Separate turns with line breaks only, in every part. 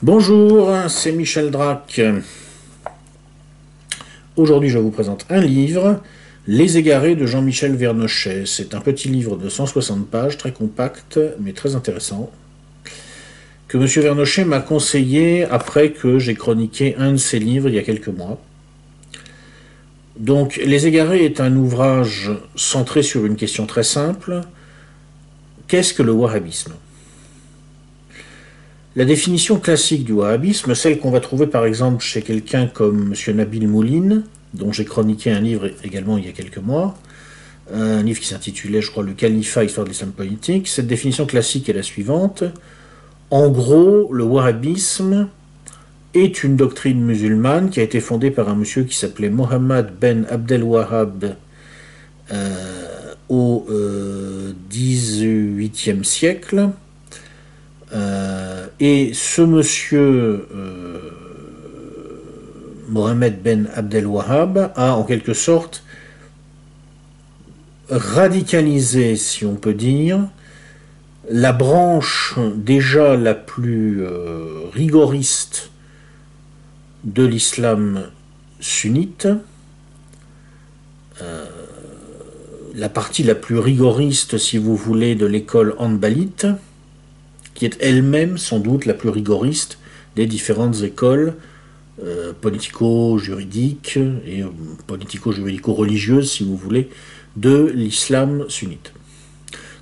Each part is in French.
Bonjour, c'est Michel Drac. Aujourd'hui, je vous présente un livre, Les Égarés de Jean-Michel Vernochet. C'est un petit livre de 160 pages, très compact, mais très intéressant, que M. Vernochet m'a conseillé après que j'ai chroniqué un de ses livres il y a quelques mois. Donc, Les Égarés est un ouvrage centré sur une question très simple. Qu'est-ce que le wahhabisme ? La définition classique du wahhabisme, celle qu'on va trouver par exemple chez quelqu'un comme M. Nabil Mouline, dont j'ai chroniqué un livre également il y a quelques mois, un livre qui s'intitulait, je crois, Le Califat, Histoire de l'Islam politique. Cette définition classique est la suivante. En gros, le wahhabisme est une doctrine musulmane qui a été fondée par un monsieur qui s'appelait Mohammed ben Abdel Wahhab au XVIIIe siècle. Et ce monsieur Mohammed ben Abdel Wahhab a en quelque sorte radicalisé, si on peut dire, la branche déjà la plus rigoriste de l'islam sunnite, la partie la plus rigoriste, si vous voulez, de l'école hanbalite, qui est elle-même sans doute la plus rigoriste des différentes écoles politico-juridiques et politico-juridico-religieuses, si vous voulez, de l'islam sunnite.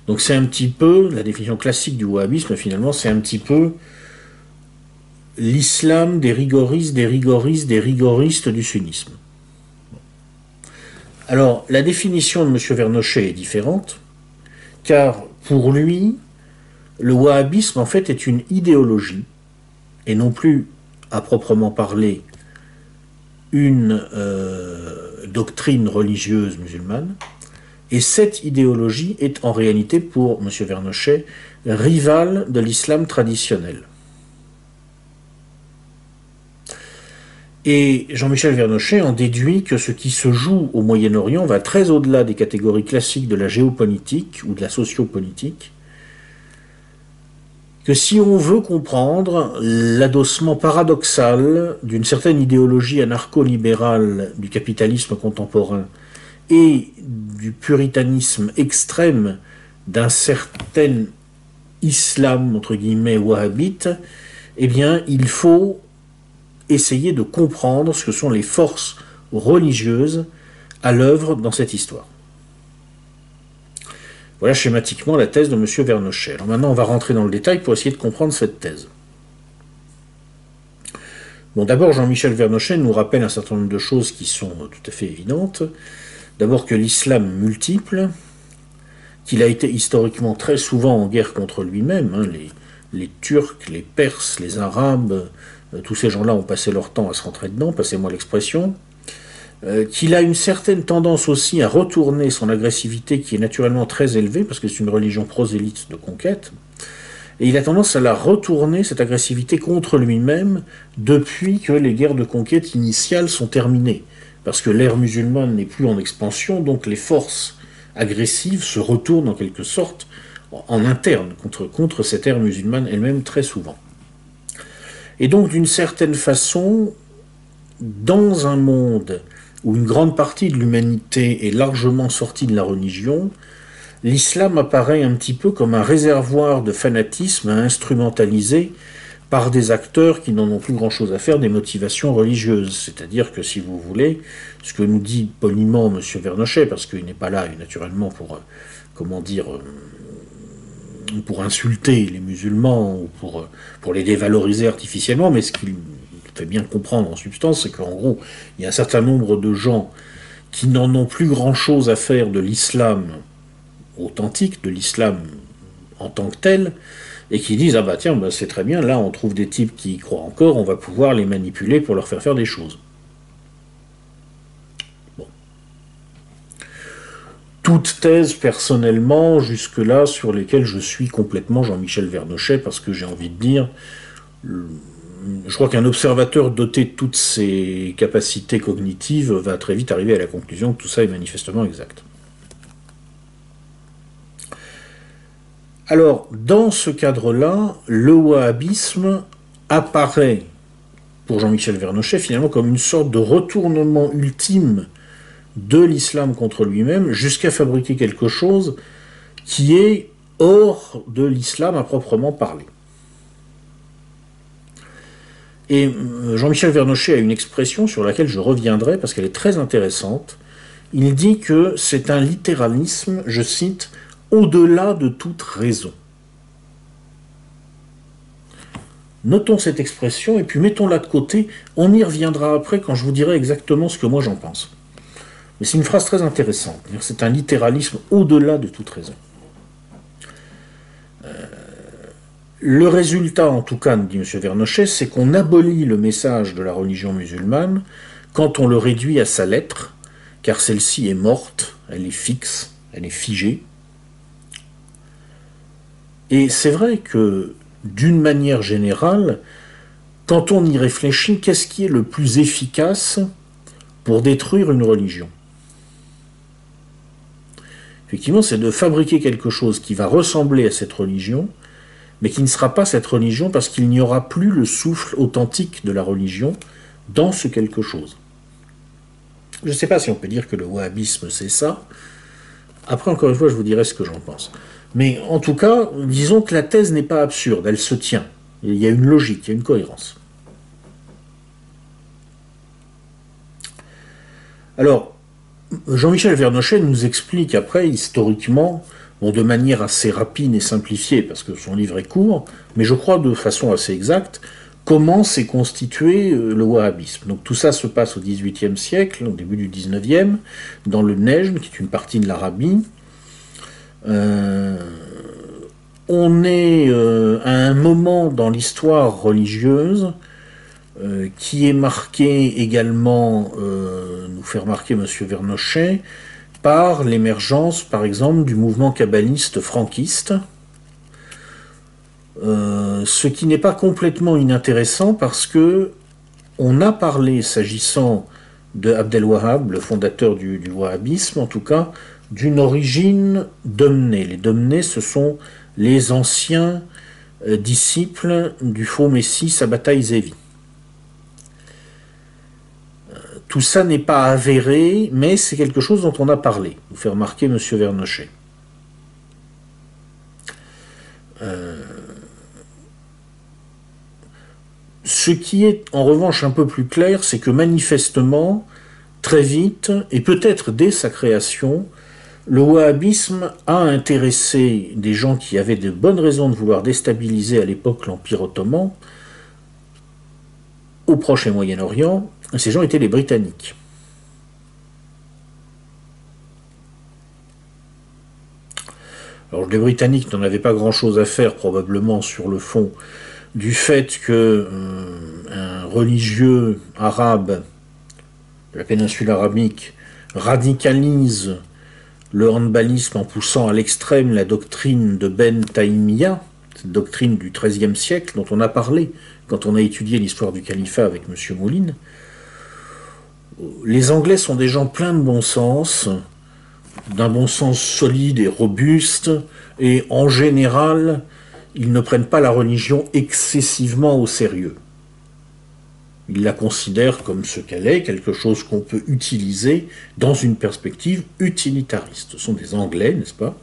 Donc c'est un petit peu, la définition classique du wahhabisme finalement, c'est un petit peu l'islam des rigoristes, des rigoristes, des rigoristes du sunnisme. Alors la définition de M. Vernochet est différente, car pour lui, le wahhabisme, en fait, est une idéologie, et non plus, à proprement parler, une doctrine religieuse musulmane. Et cette idéologie est en réalité, pour M. Vernochet, rivale de l'islam traditionnel. Et Jean-Michel Vernochet en déduit que ce qui se joue au Moyen-Orient va très au-delà des catégories classiques de la géopolitique ou de la sociopolitique, que si on veut comprendre l'adossement paradoxal d'une certaine idéologie anarcho-libérale du capitalisme contemporain et du puritanisme extrême d'un certain islam, entre guillemets, wahhabite, eh bien, il faut essayer de comprendre ce que sont les forces religieuses à l'œuvre dans cette histoire. Voilà schématiquement la thèse de M. Vernochet. Alors maintenant, on va rentrer dans le détail pour essayer de comprendre cette thèse. Bon, d'abord, Jean-Michel Vernochet nous rappelle un certain nombre de choses qui sont tout à fait évidentes. D'abord que l'islam multiple, qu'il a été historiquement très souvent en guerre contre lui-même, hein, les Turcs, les Perses, les Arabes, tous ces gens-là ont passé leur temps à se rentrer dedans, passez-moi l'expression, qu'il a une certaine tendance aussi à retourner son agressivité qui est naturellement très élevée, parce que c'est une religion prosélyte de conquête, et il a tendance à la retourner, cette agressivité, contre lui-même, depuis que les guerres de conquête initiales sont terminées, parce que l'ère musulmane n'est plus en expansion, donc les forces agressives se retournent en quelque sorte en interne, contre cette ère musulmane elle-même très souvent. Et donc d'une certaine façon, dans un monde où une grande partie de l'humanité est largement sortie de la religion, l'islam apparaît un petit peu comme un réservoir de fanatisme à instrumentaliser par des acteurs qui n'en ont plus grand-chose à faire des motivations religieuses. C'est-à-dire que, si vous voulez, ce que nous dit poliment M. Vernochet, parce qu'il n'est pas là, naturellement, pour, pour insulter les musulmans ou pour les dévaloriser artificiellement, mais ce qu'il fait bien comprendre en substance, c'est qu'en gros, il y a un certain nombre de gens qui n'en ont plus grand-chose à faire de l'islam authentique, de l'islam en tant que tel, et qui disent « Ah bah tiens, bah c'est très bien, là on trouve des types qui y croient encore, on va pouvoir les manipuler pour leur faire des choses. » Bon. Toutes thèses, personnellement, jusque-là, sur lesquelles je suis complètement Jean-Michel Vernochet, parce que j'ai envie de dire... Je crois qu'un observateur doté de toutes ses capacités cognitives va très vite arriver à la conclusion que tout ça est manifestement exact. Alors, dans ce cadre-là, le wahhabisme apparaît pour Jean-Michel Vernochet finalement comme une sorte de retournement ultime de l'islam contre lui-même, jusqu'à fabriquer quelque chose qui est hors de l'islam à proprement parler. Et Jean-Michel Vernochet a une expression sur laquelle je reviendrai parce qu'elle est très intéressante. Il dit que c'est un littéralisme, je cite, au-delà de toute raison. Notons cette expression et puis mettons-la de côté. On y reviendra après quand je vous dirai exactement ce que moi j'en pense. Mais c'est une phrase très intéressante. C'est un littéralisme au-delà de toute raison. Le résultat, en tout cas, nous dit M. Vernochet, c'est qu'on abolit le message de la religion musulmane quand on le réduit à sa lettre, car celle-ci est morte, elle est fixe, elle est figée. Et c'est vrai que, d'une manière générale, quand on y réfléchit, qu'est-ce qui est le plus efficace pour détruire une religion? Effectivement, c'est de fabriquer quelque chose qui va ressembler à cette religion, mais qui ne sera pas cette religion parce qu'il n'y aura plus le souffle authentique de la religion dans ce quelque chose. Je ne sais pas si on peut dire que le wahhabisme c'est ça. Après, encore une fois, je vous dirai ce que j'en pense. Mais en tout cas, disons que la thèse n'est pas absurde, elle se tient. Il y a une logique, il y a une cohérence. Alors, Jean-Michel Vernochet nous explique après, historiquement, bon, de manière assez rapide et simplifiée, parce que son livre est court, mais je crois de façon assez exacte, comment s'est constitué le wahhabisme. Donc tout ça se passe au XVIIIe siècle, au début du XIXe, dans le Nejd, qui est une partie de l'Arabie. On est à un moment dans l'histoire religieuse qui est marqué également, nous fait remarquer M. Vernochet, par l'émergence, par exemple, du mouvement kabbaliste franquiste, ce qui n'est pas complètement inintéressant parce que on a parlé, s'agissant de Abdel Wahhab, le fondateur du wahhabisme, en tout cas, d'une origine domnée. Les domnés, ce sont les anciens disciples du faux messie Sabbatai Zevi. Tout ça n'est pas avéré, mais c'est quelque chose dont on a parlé, vous fait remarquer M. Vernochet. Ce qui est en revanche un peu plus clair, c'est que manifestement, très vite, et peut-être dès sa création, le wahhabisme a intéressé des gens qui avaient de bonnes raisons de vouloir déstabiliser à l'époque l'Empire ottoman, au Proche et Moyen-Orient. Ces gens étaient les Britanniques. Alors les Britanniques n'en avaient pas grand-chose à faire probablement sur le fond du fait que un religieux arabe de la péninsule arabique radicalise le handballisme en poussant à l'extrême la doctrine de Ben Taïmiya, cette doctrine du XIIIe siècle dont on a parlé quand on a étudié l'histoire du califat avec M. Mouline. Les Anglais sont des gens pleins de bon sens, d'un bon sens solide et robuste, et en général, ils ne prennent pas la religion excessivement au sérieux. Ils la considèrent comme ce qu'elle est, quelque chose qu'on peut utiliser dans une perspective utilitariste. Ce sont des Anglais, n'est-ce pas?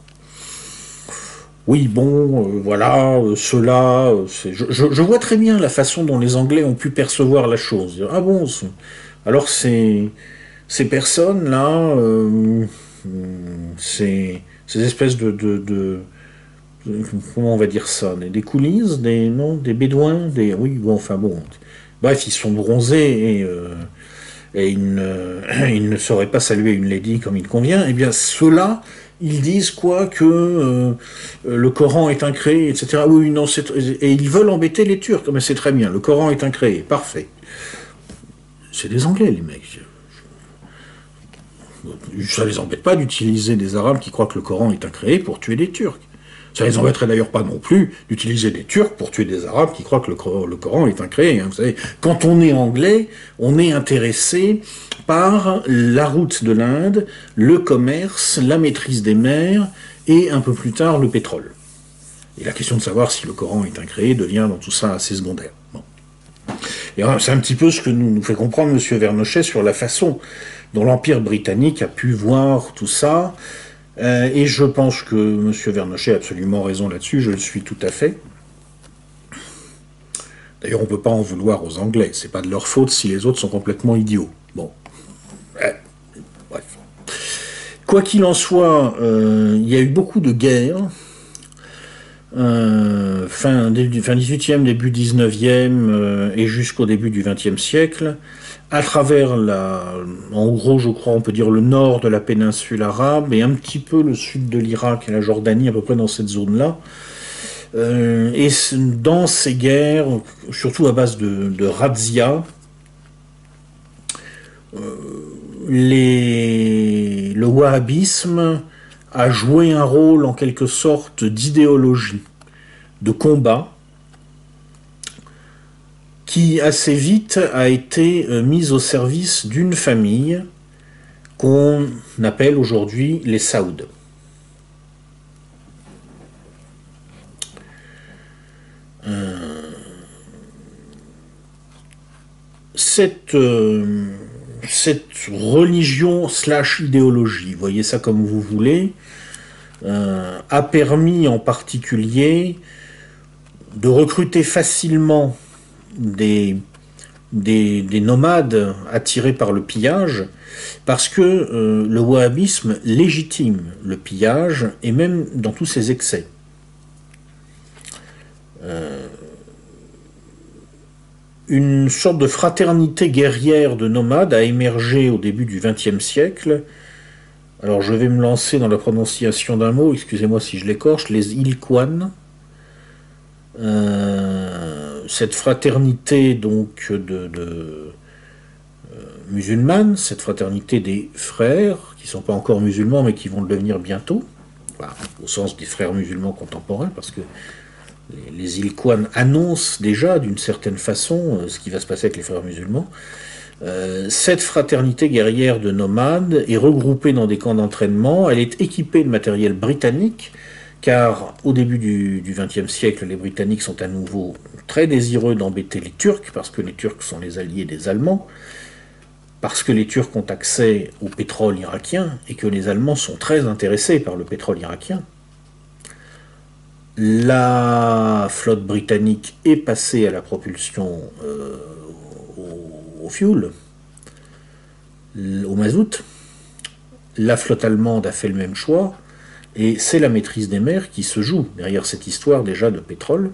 Oui, bon, voilà, cela... je vois très bien la façon dont les Anglais ont pu percevoir la chose. Ah bon, alors ces personnes-là, ces espèces de comment on va dire ça, des coulisses, des bédouins, oui, bon, enfin bon... Bref, ils sont bronzés et ils ne sauraient pas saluer une lady comme il convient. Eh bien, ceux-là, ils disent quoi que le Coran est incréé, etc. Oui, non, et ils veulent embêter les Turcs. Mais c'est très bien, le Coran est incréé, parfait. C'est des Anglais, les mecs. Ça les embête pas d'utiliser des Arabes qui croient que le Coran est incréé pour tuer des Turcs. Ça les embêterait d'ailleurs pas non plus d'utiliser des Turcs pour tuer des Arabes qui croient que le Coran est incréé. Hein. Vous savez, quand on est anglais, on est intéressé par la route de l'Inde, le commerce, la maîtrise des mers et un peu plus tard le pétrole. Et la question de savoir si le Coran est incréé devient dans tout ça assez secondaire. Bon. Et c'est un petit peu ce que nous fait comprendre M. Vernochet sur la façon dont l'Empire britannique a pu voir tout ça. Et je pense que M. Vernochet a absolument raison là-dessus, je le suis tout à fait. D'ailleurs, on ne peut pas en vouloir aux Anglais, c'est pas de leur faute si les autres sont complètement idiots. Bon. Bref. Quoi qu'il en soit, il y a eu beaucoup de guerres, fin 18e, début 19e, et jusqu'au début du 20e siècle, à travers en gros, je crois, on peut dire le nord de la péninsule arabe, et un petit peu le sud de l'Irak et la Jordanie, à peu près dans cette zone-là. Et dans ces guerres, surtout à base de razzias, le wahhabisme a joué un rôle en quelque sorte d'idéologie, de combat, qui assez vite a été mise au service d'une famille qu'on appelle aujourd'hui les Saouds. Cette religion / idéologie, voyez ça comme vous voulez, a permis en particulier de recruter facilement des nomades attirés par le pillage, parce que le wahhabisme légitime le pillage, et même dans tous ses excès. Une sorte de fraternité guerrière de nomades a émergé au début du XXe siècle. Alors je vais me lancer dans la prononciation d'un mot, excusez-moi si je l'écorche, les Ilkwan. Cette fraternité donc musulmane, cette fraternité des frères, qui ne sont pas encore musulmans mais qui vont le devenir bientôt, enfin, au sens des frères musulmans contemporains, parce que les Ilkwan annoncent déjà d'une certaine façon ce qui va se passer avec les frères musulmans. Cette fraternité guerrière de nomades est regroupée dans des camps d'entraînement, elle est équipée de matériel britannique, car au début du XXe siècle, les Britanniques sont à nouveau très désireux d'embêter les Turcs, parce que les Turcs sont les alliés des Allemands, parce que les Turcs ont accès au pétrole irakien, et que les Allemands sont très intéressés par le pétrole irakien. La flotte britannique est passée à la propulsion au fuel, au mazout. La flotte allemande a fait le même choix, et c'est la maîtrise des mers qui se joue derrière cette histoire déjà de pétrole.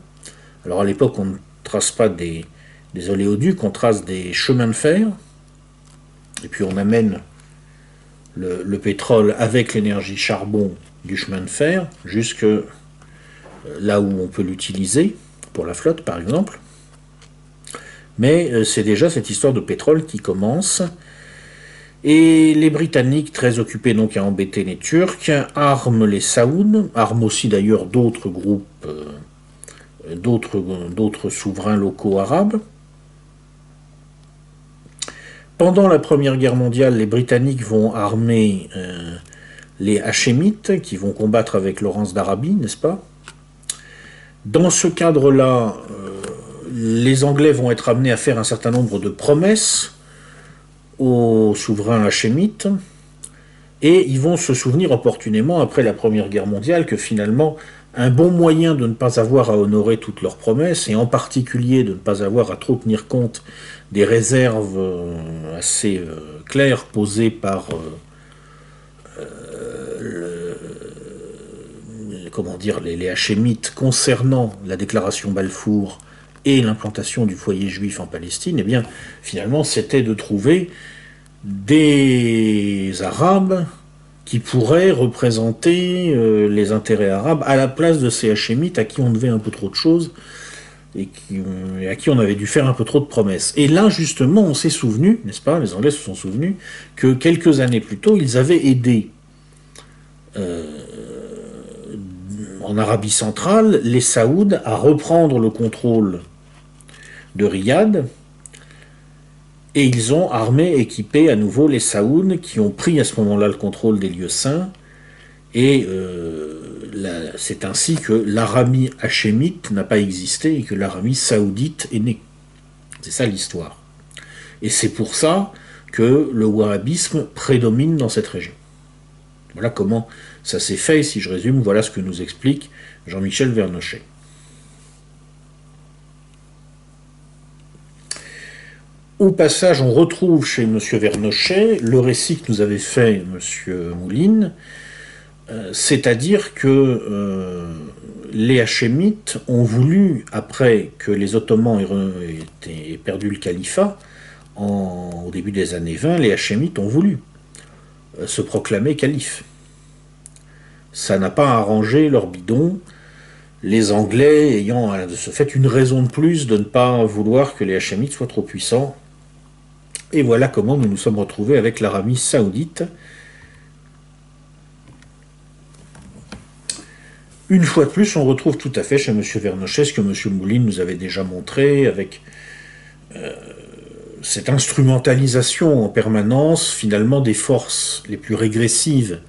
Alors à l'époque, on ne trace pas des oléoducs, on trace des chemins de fer, et puis on amène le pétrole avec l'énergie charbon du chemin de fer jusque là où on peut l'utiliser, pour la flotte par exemple. Mais c'est déjà cette histoire de pétrole qui commence. Et les Britanniques, très occupés donc à embêter les Turcs, arment les Saouds, arment aussi d'ailleurs d'autres groupes, d'autres souverains locaux arabes. Pendant la Première Guerre mondiale, les Britanniques vont armer les Hachémites, qui vont combattre avec Laurence d'Arabie, n'est-ce pas? Dans ce cadre-là, les Anglais vont être amenés à faire un certain nombre de promesses aux souverains hachémites, et ils vont se souvenir opportunément, après la Première Guerre mondiale, que finalement, un bon moyen de ne pas avoir à honorer toutes leurs promesses, et en particulier de ne pas avoir à trop tenir compte des réserves assez claires posées par les Hachémites concernant la déclaration Balfour et l'implantation du foyer juif en Palestine, eh bien, finalement, c'était de trouver des Arabes qui pourraient représenter les intérêts arabes à la place de ces Hachémites à qui on devait un peu trop de choses et à qui on avait dû faire un peu trop de promesses. Et là, justement, on s'est souvenu, n'est-ce pas, les Anglais se sont souvenus, que quelques années plus tôt, ils avaient aidé en Arabie centrale les Saouds à reprendre le contrôle de Riyad, et ils ont armé, équipé à nouveau les Saouds, qui ont pris à ce moment-là le contrôle des lieux saints, et c'est ainsi que l'Arabie hachémite n'a pas existé et que l'Arabie saoudite est née. C'est ça l'histoire. Et c'est pour ça que le wahhabisme prédomine dans cette région. Voilà comment ça s'est fait, et si je résume, voilà ce que nous explique Jean-Michel Vernochet. Au passage, on retrouve chez M. Vernochet le récit que nous avait fait M. Mouline, c'est-à-dire que les Hachémites ont voulu, après que les Ottomans aient perdu le califat, au début des années 20, les Hachémites ont voulu se proclamer calife. Ça n'a pas arrangé leur bidon, les Anglais ayant de ce fait une raison de plus de ne pas vouloir que les Hachémites soient trop puissants. Et voilà comment nous nous sommes retrouvés avec l'Arabie Saoudite. Une fois de plus, on retrouve tout à fait chez M. Vernochet ce que M. Mouline nous avait déjà montré, avec cette instrumentalisation en permanence, finalement, des forces les plus régressives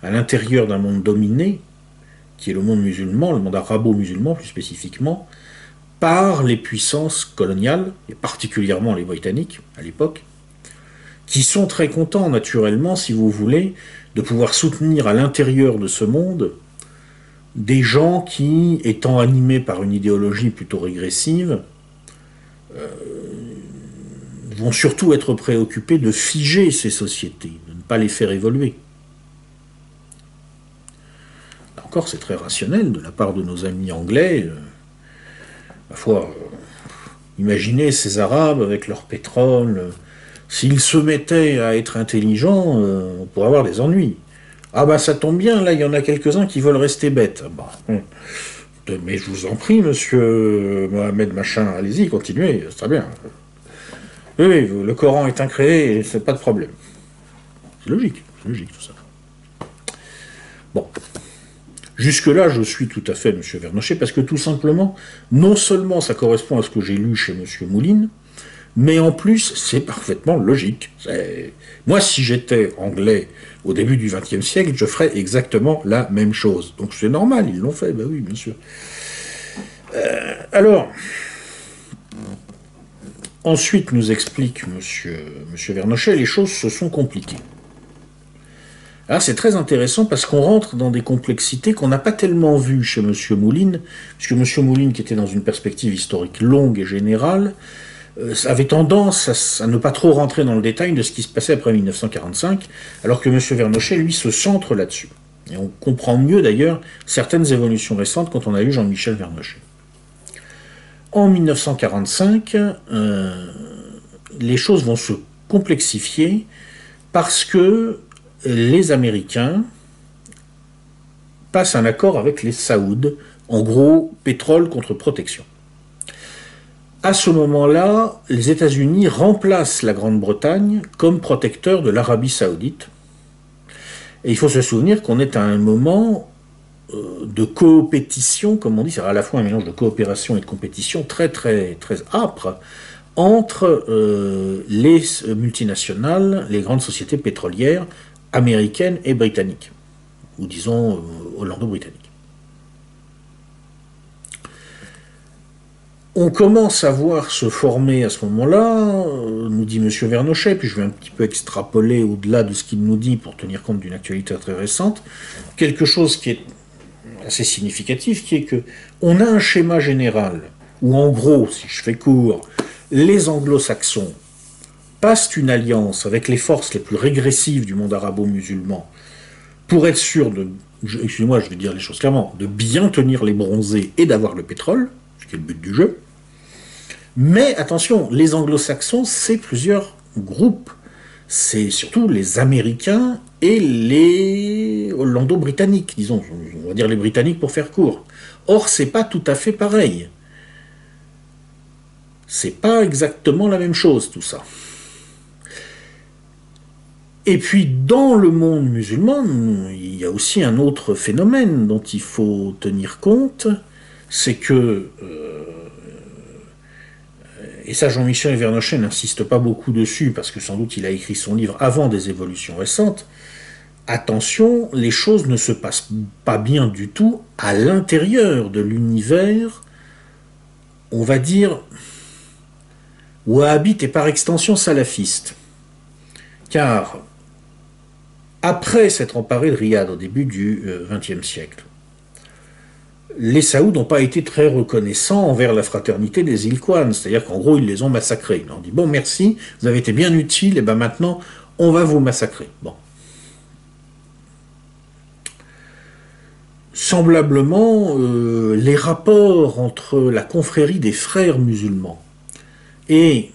à l'intérieur d'un monde dominé, qui est le monde musulman, le monde arabo-musulman plus spécifiquement, par les puissances coloniales, et particulièrement les Britanniques à l'époque, qui sont très contents, naturellement, si vous voulez, de pouvoir soutenir à l'intérieur de ce monde des gens qui, étant animés par une idéologie plutôt régressive, vont surtout être préoccupés de figer ces sociétés, de ne pas les faire évoluer. Là encore, c'est très rationnel de la part de nos amis anglais. Ma foi, imaginez ces Arabes avec leur pétrole. S'ils se mettaient à être intelligents, on pourrait avoir des ennuis. Ah bah ça tombe bien, là il y en a quelques-uns qui veulent rester bêtes. Bah, mais je vous en prie, monsieur Mohamed Machin, allez-y, continuez, c'est très bien. Oui, le Coran est incréé, c'est pas de problème. C'est logique tout ça. Bon. Jusque-là, je suis tout à fait M. Vernochet, parce que tout simplement, non seulement ça correspond à ce que j'ai lu chez M. Mouline, mais en plus, c'est parfaitement logique. Moi, si j'étais anglais au début du XXe siècle, je ferais exactement la même chose. Donc c'est normal, ils l'ont fait, bah oui, bien sûr. Alors, ensuite nous explique M. Vernochet, les choses se sont compliquées. Alors c'est très intéressant parce qu'on rentre dans des complexités qu'on n'a pas tellement vues chez M. Mouline, puisque M. Mouline, qui était dans une perspective historique longue et générale, avait tendance à ne pas trop rentrer dans le détail de ce qui se passait après 1945, alors que M. Vernochet, lui, se centre là-dessus. Et on comprend mieux, d'ailleurs, certaines évolutions récentes quand on a lu Jean-Michel Vernochet. En 1945, les choses vont se complexifier parce que les Américains passent un accord avec les Saouds, en gros, pétrole contre protection. À ce moment-là, les États-Unis remplacent la Grande-Bretagne comme protecteur de l'Arabie Saoudite. Et il faut se souvenir qu'on est à un moment de coopétition, comme on dit, c'est à la fois un mélange de coopération et de compétition très très très âpre entre les multinationales, les grandes sociétés pétrolières américaines et britanniques, ou disons hollando-britanniques. On commence à voir se former à ce moment-là, nous dit M. Vernochet, puis je vais un petit peu extrapoler au-delà de ce qu'il nous dit pour tenir compte d'une actualité très récente, quelque chose qui est assez significatif, qui est que on a un schéma général où, en gros, si je fais court, les anglo-saxons passent une alliance avec les forces les plus régressives du monde arabo-musulman pour être sûr de, excusez-moi, je vais dire les choses clairement, de bien tenir les bronzés et d'avoir le pétrole, ce qui est le but du jeu. Mais attention, les anglo-saxons, c'est plusieurs groupes. C'est surtout les Américains et les Hollando-Britanniques, disons, on va dire les Britanniques pour faire court. Or, c'est pas tout à fait pareil. C'est pas exactement la même chose, tout ça. Et puis, dans le monde musulman, il y a aussi un autre phénomène dont il faut tenir compte, c'est que, et ça Jean-Michel Vernochet n'insiste pas beaucoup dessus, parce que sans doute il a écrit son livre avant des évolutions récentes, attention, les choses ne se passent pas bien du tout à l'intérieur de l'univers, on va dire, wahhabite et par extension salafiste. Car après s'être emparé de Riyad au début du XXe siècle, les Saouds n'ont pas été très reconnaissants envers la fraternité des Ilkouanes, c'est-à-dire qu'en gros, ils les ont massacrés. Ils leur ont dit, bon, merci, vous avez été bien utiles, et ben maintenant, on va vous massacrer. Bon. Semblablement, les rapports entre la confrérie des frères musulmans et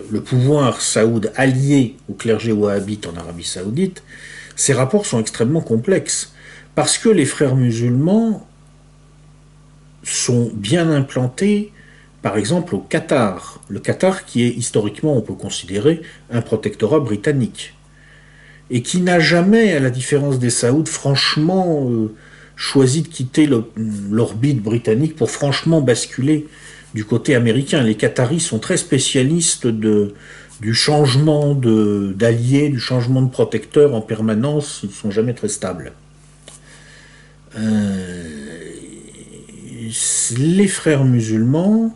le pouvoir saoud allié au clergé wahhabite en Arabie saoudite, ces rapports sont extrêmement complexes. Parce que les frères musulmans sont bien implantés, par exemple, au Qatar. Le Qatar qui est historiquement, on peut considérer, un protectorat britannique. Et qui n'a jamais, à la différence des Saouds, franchement choisi de quitter l'orbite britannique pour franchement basculer du côté américain. Les Qataris sont très spécialistes du changement d'alliés, du changement de protecteurs en permanence. Ils ne sont jamais très stables. Les frères musulmans,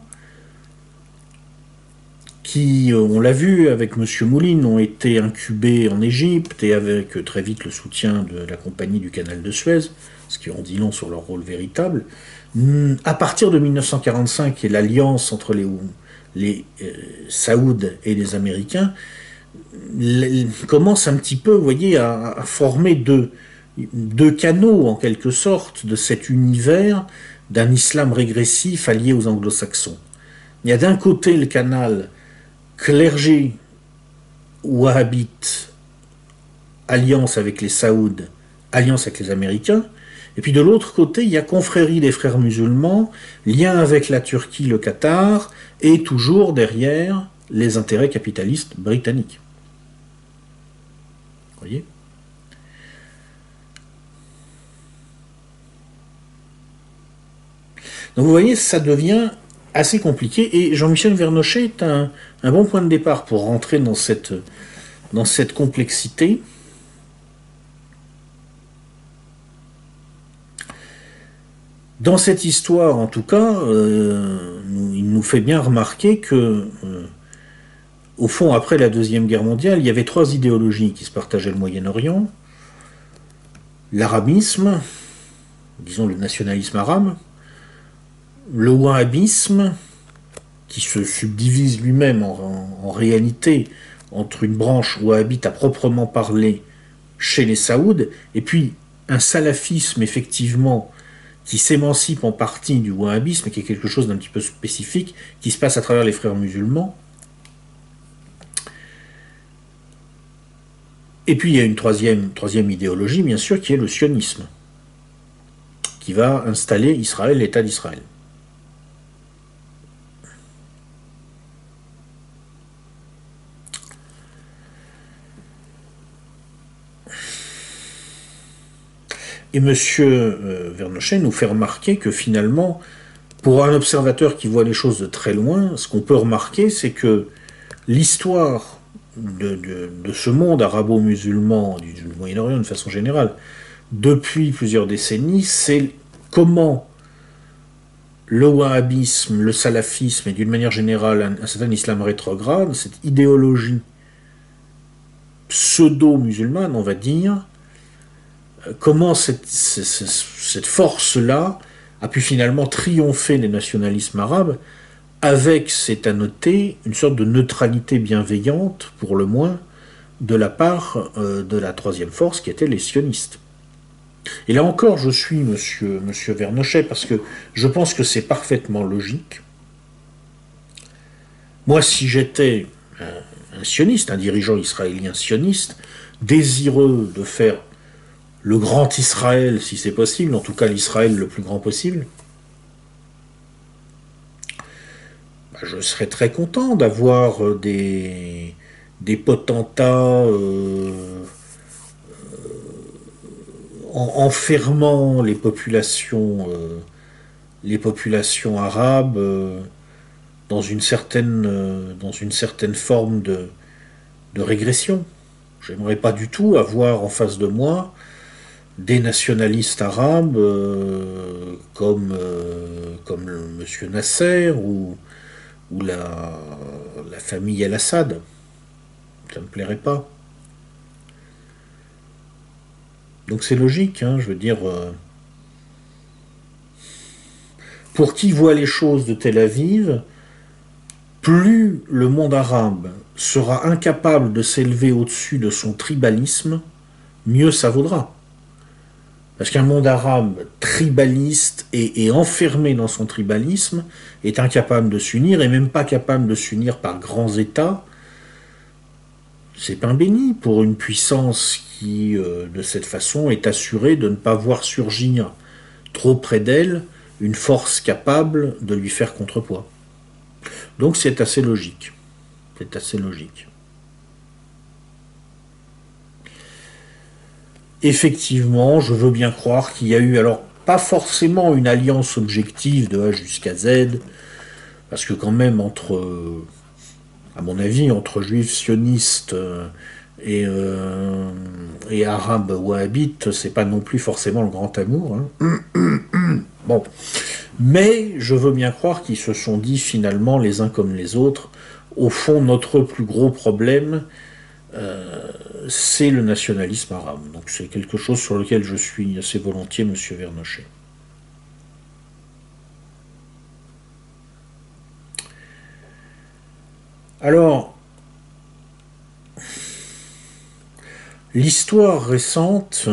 qui, on l'a vu avec M. Mouline, ont été incubés en Égypte et avec très vite le soutien de la compagnie du canal de Suez, ce qui en dit long sur leur rôle véritable. À partir de 1945 et l'alliance entre les Saouds et les Américains commence un petit peu, vous voyez, à former deux canaux, en quelque sorte, de cet univers d'un islam régressif allié aux anglo-saxons. Il y a d'un côté le canal clergé wahhabite, alliance avec les Saouds, alliance avec les Américains, et puis de l'autre côté, il y a confrérie des frères musulmans, lien avec la Turquie, le Qatar, et toujours derrière les intérêts capitalistes britanniques. Vous voyez ? Donc vous voyez, ça devient assez compliqué, et Jean-Michel Vernochet est un bon point de départ pour rentrer dans cette complexité. Dans cette histoire, en tout cas, il nous fait bien remarquer que, au fond, après la Deuxième Guerre mondiale, il y avait trois idéologies qui se partageaient le Moyen-Orient. L'arabisme, disons le nationalisme arabe, le wahhabisme, qui se subdivise lui-même en réalité entre une branche wahhabite à proprement parler chez les Saouds, et puis un salafisme, effectivement, qui s'émancipe en partie du wahhabisme, qui est quelque chose d'un petit peu spécifique, qui se passe à travers les frères musulmans. Et puis il y a une troisième idéologie, bien sûr, qui est le sionisme, qui va installer Israël, l'État d'Israël. Et M. Vernochet nous fait remarquer que finalement, pour un observateur qui voit les choses de très loin, ce qu'on peut remarquer, c'est que l'histoire de ce monde arabo-musulman, du Moyen-Orient de façon générale, depuis plusieurs décennies, c'est comment le wahhabisme, le salafisme et d'une manière générale un certain islam rétrograde, cette idéologie pseudo-musulmane, on va dire, comment cette force-là a pu finalement triompher des nationalismes arabes avec, c'est à noter, une sorte de neutralité bienveillante, pour le moins, de la part de la troisième force qui était les sionistes. Et là encore, je suis monsieur Vernochet, parce que je pense que c'est parfaitement logique. Moi, si j'étais un sioniste, un dirigeant israélien sioniste, désireux de faire le grand Israël, si c'est possible, en tout cas l'Israël le plus grand possible, je serais très content d'avoir des potentats enfermant les populations arabes dans une certaine forme de régression. J'aimerais pas du tout avoir en face de moi des nationalistes arabes comme M. Nasser ou ou la famille El-Assad. Ça ne me plairait pas. Donc c'est logique, hein, je veux dire, pour qui voit les choses de Tel Aviv, plus le monde arabe sera incapable de s'élever au-dessus de son tribalisme, mieux ça vaudra. Parce qu'un monde arabe tribaliste et enfermé dans son tribalisme est incapable de s'unir, et même pas capable de s'unir par grands États. C'est pain béni pour une puissance qui, de cette façon, est assurée de ne pas voir surgir trop près d'elle une force capable de lui faire contrepoids. Donc c'est assez logique. C'est assez logique. Effectivement, je veux bien croire qu'il y a eu, alors pas forcément une alliance objective de A jusqu'à Z, parce que quand même à mon avis, entre juifs sionistes et arabes wahhabites, c'est pas non plus forcément le grand amour. Hein. Bon, mais je veux bien croire qu'ils se sont dit finalement les uns comme les autres, au fond notre plus gros problème, c'est le nationalisme arabe. Donc c'est quelque chose sur lequel je suis assez volontiers, monsieur Vernochet. Alors, l'histoire récente,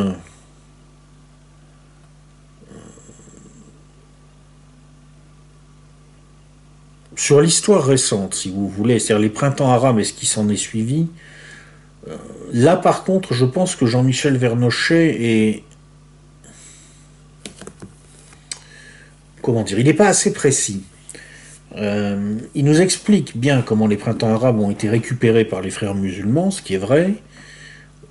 sur l'histoire récente, si vous voulez, c'est-à-dire les printemps arabes et ce qui s'en est suivi, là par contre, je pense que Jean-Michel Vernochet est... Comment dire? Il n'est pas assez précis. Il nous explique bien comment les printemps arabes ont été récupérés par les frères musulmans, ce qui est vrai.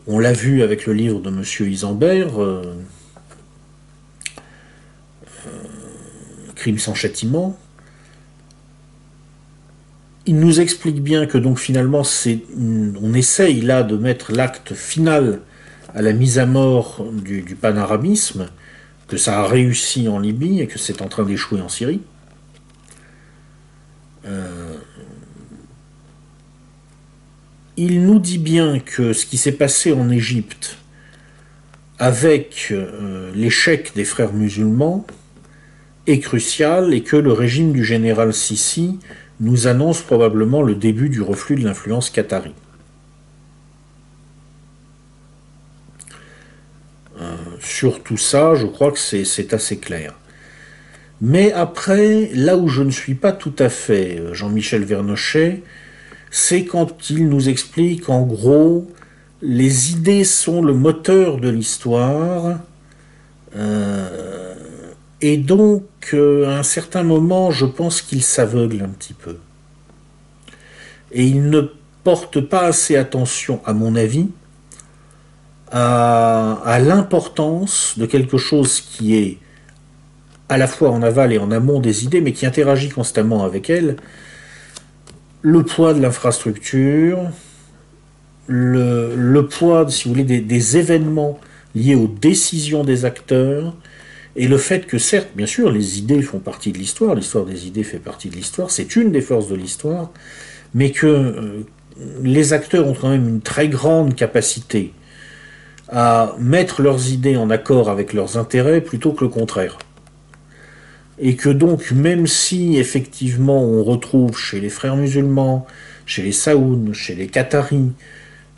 On l'a vu avec le livre de M. Isambert, Crime sans châtiment. Il nous explique bien que donc finalement on essaye là de mettre l'acte final à la mise à mort du panarabisme, que ça a réussi en Libye et que c'est en train d'échouer en Syrie. Il nous dit bien que ce qui s'est passé en Égypte avec l'échec des frères musulmans est crucial et que le régime du général Sissi nous annonce probablement le début du reflux de l'influence qatari. Sur tout ça, je crois que c'est assez clair. Mais après, là où je ne suis pas tout à fait Jean-Michel Vernochet, c'est quand il nous explique qu'en gros, les idées sont le moteur de l'histoire, et donc à un certain moment, je pense qu'il s'aveugle un petit peu. Et il ne porte pas assez attention, à mon avis, à l'importance de quelque chose qui est à la fois en aval et en amont des idées, mais qui interagit constamment avec elles. Le poids de l'infrastructure, le poids, si vous voulez, des événements liés aux décisions des acteurs, et le fait que, certes, bien sûr, les idées font partie de l'histoire des idées fait partie de l'histoire, c'est une des forces de l'histoire, mais que les acteurs ont quand même une très grande capacité à mettre leurs idées en accord avec leurs intérêts plutôt que le contraire. Et que donc, même si effectivement on retrouve chez les frères musulmans, chez les Saouds, chez les Qataris,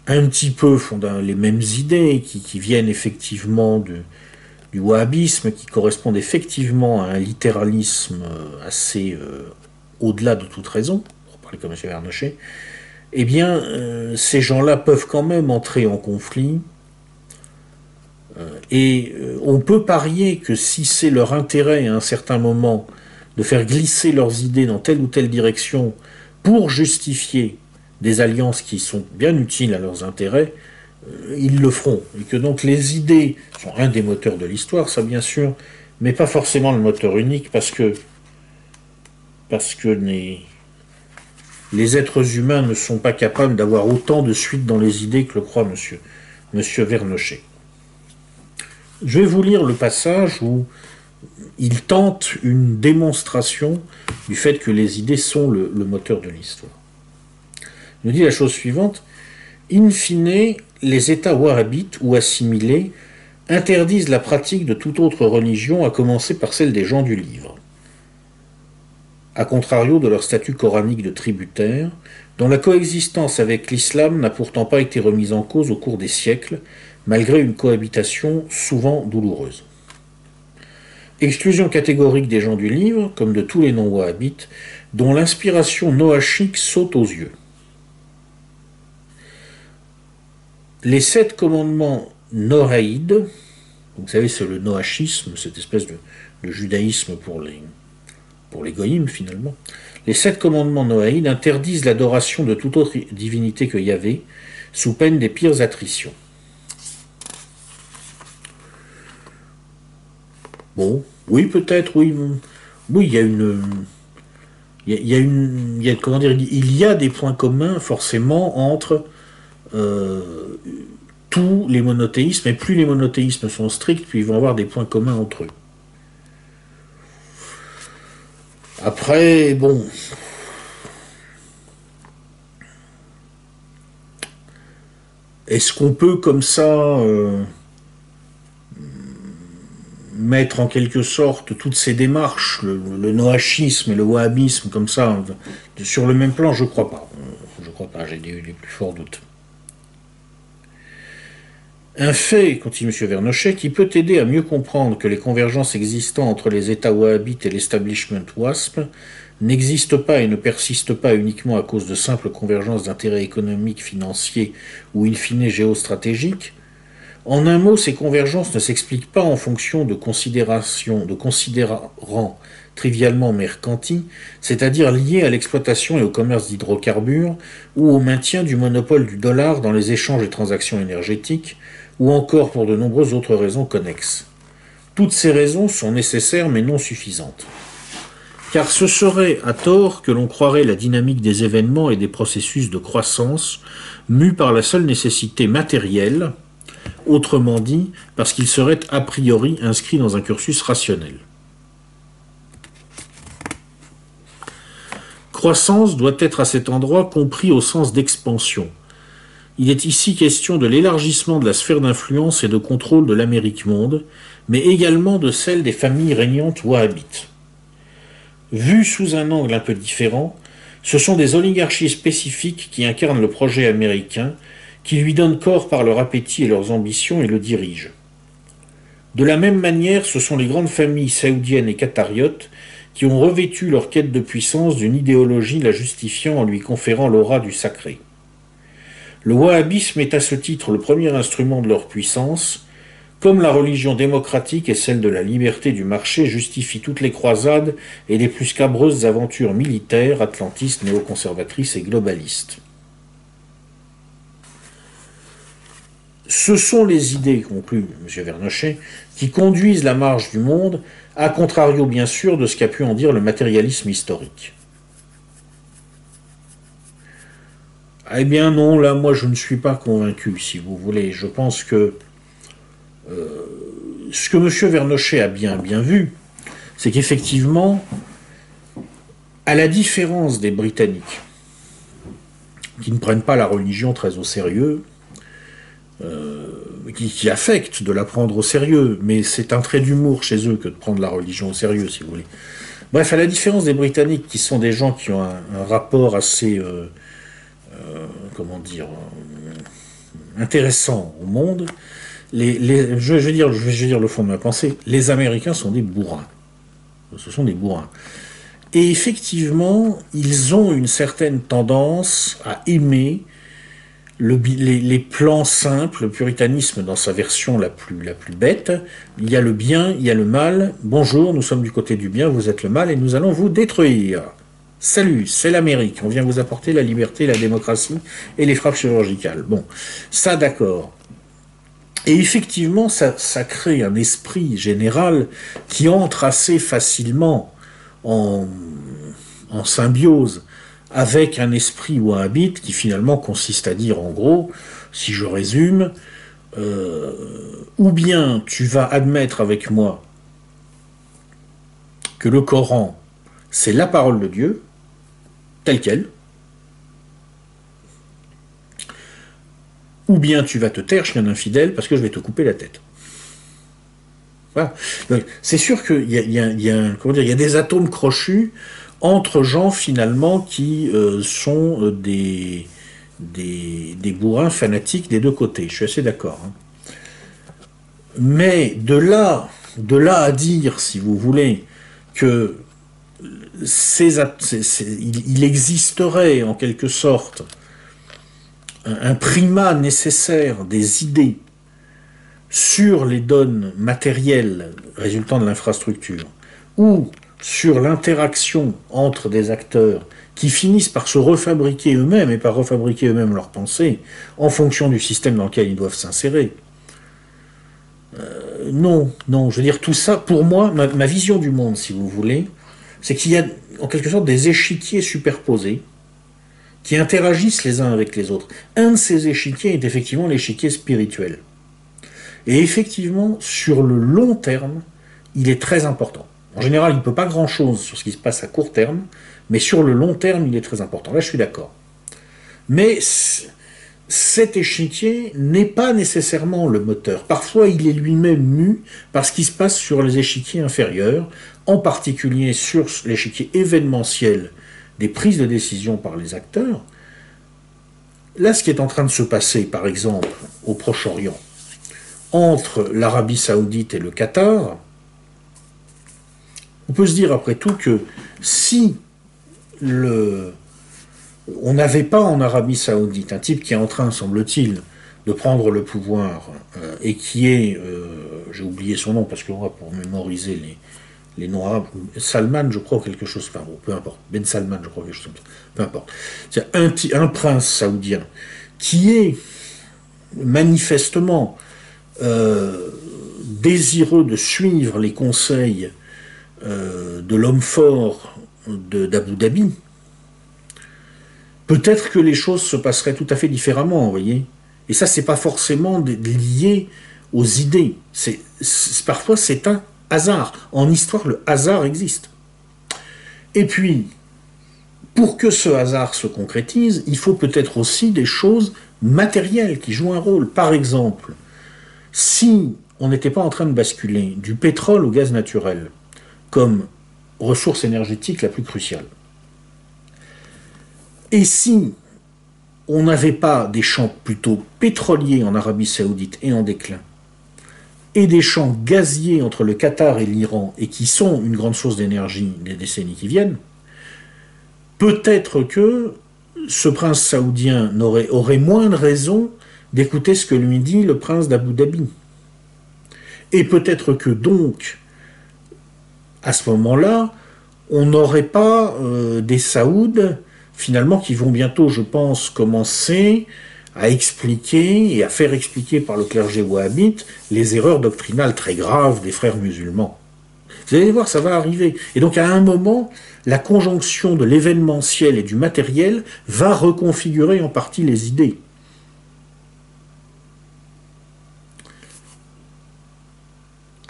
un petit peu les mêmes idées qui viennent effectivement du wahhabisme, qui correspondent effectivement à un littéralisme assez au-delà de toute raison, pour parler comme M. Vernochet, eh bien, ces gens-là peuvent quand même entrer en conflit. Et on peut parier que si c'est leur intérêt à un certain moment de faire glisser leurs idées dans telle ou telle direction pour justifier des alliances qui sont bien utiles à leurs intérêts, ils le feront. Et que donc les idées sont un des moteurs de l'histoire, ça bien sûr, mais pas forcément le moteur unique, parce que les êtres humains ne sont pas capables d'avoir autant de suite dans les idées que le croit monsieur Vernochet. Je vais vous lire le passage où il tente une démonstration du fait que les idées sont le moteur de l'histoire. Il nous dit la chose suivante: in fine, les États wahhabites ou assimilés interdisent la pratique de toute autre religion, à commencer par celle des gens du livre, à contrario de leur statut coranique de tributaire, dont la coexistence avec l'islam n'a pourtant pas été remise en cause au cours des siècles, malgré une cohabitation souvent douloureuse. Exclusion catégorique des gens du livre, comme de tous les non-wahhabites, dont l'inspiration noachique saute aux yeux. Les 7 commandements noaïdes, vous savez, c'est le noachisme, cette espèce de judaïsme pour les goïms finalement. Les 7 commandements noaïdes interdisent l'adoration de toute autre divinité que Yahvé, sous peine des pires attritions. Bon, oui, peut-être, oui. Oui, il y a une. Comment dire, il y a des points communs forcément entre tous les monothéismes, et plus les monothéismes sont stricts, plus ils vont avoir des points communs entre eux. Après, bon. Est-ce qu'on peut comme ça mettre en quelque sorte toutes ces démarches, le noachisme et le wahhabisme comme ça, sur le même plan? Je crois pas. Je crois pas, j'ai des plus forts doutes. Un fait, continue M. Vernochet, qui peut aider à mieux comprendre que les convergences existant entre les États wahhabites et l'establishment WASP n'existent pas et ne persistent pas uniquement à cause de simples convergences d'intérêts économiques, financiers ou in fine géostratégiques. En un mot, ces convergences ne s'expliquent pas en fonction de considérants trivialement mercantis, c'est-à-dire liés à l'exploitation et au commerce d'hydrocarbures, ou au maintien du monopole du dollar dans les échanges et transactions énergétiques, ou encore pour de nombreuses autres raisons connexes. Toutes ces raisons sont nécessaires mais non suffisantes. Car ce serait à tort que l'on croirait la dynamique des événements et des processus de croissance mus par la seule nécessité matérielle, autrement dit, parce qu'il serait a priori inscrit dans un cursus rationnel. Croissance doit être à cet endroit compris au sens d'expansion. Il est ici question de l'élargissement de la sphère d'influence et de contrôle de l'Amérique-monde, mais également de celle des familles régnantes wahhabites. Vu sous un angle un peu différent, ce sont des oligarchies spécifiques qui incarnent le projet américain, qui lui donnent corps par leur appétit et leurs ambitions et le dirigent. De la même manière, ce sont les grandes familles saoudiennes et qatariotes qui ont revêtu leur quête de puissance d'une idéologie la justifiant en lui conférant l'aura du sacré. Le wahhabisme est à ce titre le premier instrument de leur puissance, comme la religion démocratique et celle de la liberté du marché justifient toutes les croisades et les plus scabreuses aventures militaires, atlantistes, néoconservatrices et globalistes. Ce sont les idées, conclut M. Vernochet, qui conduisent la marche du monde, à contrario bien sûr de ce qu'a pu en dire le matérialisme historique. Eh bien non, là, moi je ne suis pas convaincu, si vous voulez. Je pense que ce que M. Vernochet a bien vu, c'est qu'effectivement, à la différence des Britanniques, qui ne prennent pas la religion très au sérieux, qui affectent de la prendre au sérieux, mais c'est un trait d'humour chez eux que de prendre la religion au sérieux, si vous voulez. Bref, à la différence des Britanniques, qui sont des gens qui ont un rapport assez, intéressant au monde, je vais dire le fond de ma pensée, les Américains sont des bourrins. Ce sont des bourrins. Et effectivement, ils ont une certaine tendance à aimer les plans simples, le puritanisme dans sa version la plus bête. Il y a le bien, il y a le mal. Bonjour, nous sommes du côté du bien, vous êtes le mal et nous allons vous détruire. Salut, c'est l'Amérique, on vient vous apporter la liberté, la démocratie et les frappes chirurgicales. Bon, ça d'accord. Et effectivement, ça crée un esprit général qui entre assez facilement en symbiose avec un esprit wahhabite qui finalement consiste à dire en gros, si je résume, ou bien tu vas admettre avec moi que le Coran, c'est la parole de Dieu, telle qu'elle, ou bien tu vas te taire, chien infidèle, parce que je vais te couper la tête. Voilà. C'est sûr qu'il y a des atomes crochus entre gens, finalement, qui sont des bourrins fanatiques des deux côtés. Je suis assez d'accord. Hein. Mais de là à dire, si vous voulez, que il existerait, en quelque sorte, un primat nécessaire des idées sur les donnes matérielles résultant de l'infrastructure, ou sur l'interaction entre des acteurs qui finissent par se refabriquer eux-mêmes et par refabriquer eux-mêmes leurs pensées en fonction du système dans lequel ils doivent s'insérer. Non, je veux dire, tout ça, pour moi, ma vision du monde, si vous voulez, c'est qu'il y a en quelque sorte des échiquiers superposés qui interagissent les uns avec les autres. Un de ces échiquiers est effectivement l'échiquier spirituel. Et effectivement, sur le long terme, il est très important. En général, il ne peut pas grand-chose sur ce qui se passe à court terme, mais sur le long terme, il est très important. Là, je suis d'accord. Mais cet échiquier n'est pas nécessairement le moteur. Parfois, il est lui-même mu par ce qui se passe sur les échiquiers inférieurs, en particulier sur l'échiquier événementiel des prises de décision par les acteurs. Là, ce qui est en train de se passer, par exemple, au Proche-Orient, entre l'Arabie Saoudite et le Qatar, on peut se dire après tout que si on n'avait pas en Arabie Saoudite un type qui est en train, semble-t-il, de prendre le pouvoir et qui est, j'ai oublié son nom parce que moi, pour mémoriser les noms arabes, Salman, je crois, quelque chose, enfin bon, peu importe, Ben Salman, je crois, quelque chose comme ça, peu importe. C'est un prince saoudien qui est manifestement désireux de suivre les conseils de l'homme fort d'Abu Dhabi, peut-être que les choses se passeraient tout à fait différemment, vous voyez. Et ça, c'est pas forcément lié aux idées. Parfois, c'est un hasard. En histoire, le hasard existe. Et puis, pour que ce hasard se concrétise, il faut peut-être aussi des choses matérielles qui jouent un rôle. Par exemple, si on n'était pas en train de basculer du pétrole au gaz naturel comme ressource énergétique la plus cruciale, et si on n'avait pas des champs plutôt pétroliers en Arabie Saoudite et en déclin, et des champs gaziers entre le Qatar et l'Iran, et qui sont une grande source d'énergie des décennies qui viennent, peut-être que ce prince saoudien aurait moins de raison d'écouter ce que lui dit le prince d'Abu Dhabi. Et peut-être que donc, à ce moment-là, on n'aurait pas des Saouds, finalement, qui vont bientôt, je pense, commencer à expliquer et à faire expliquer par le clergé wahhabite les erreurs doctrinales très graves des frères musulmans. Vous allez voir, ça va arriver. Et donc, à un moment, la conjonction de l'événementiel et du matériel va reconfigurer en partie les idées.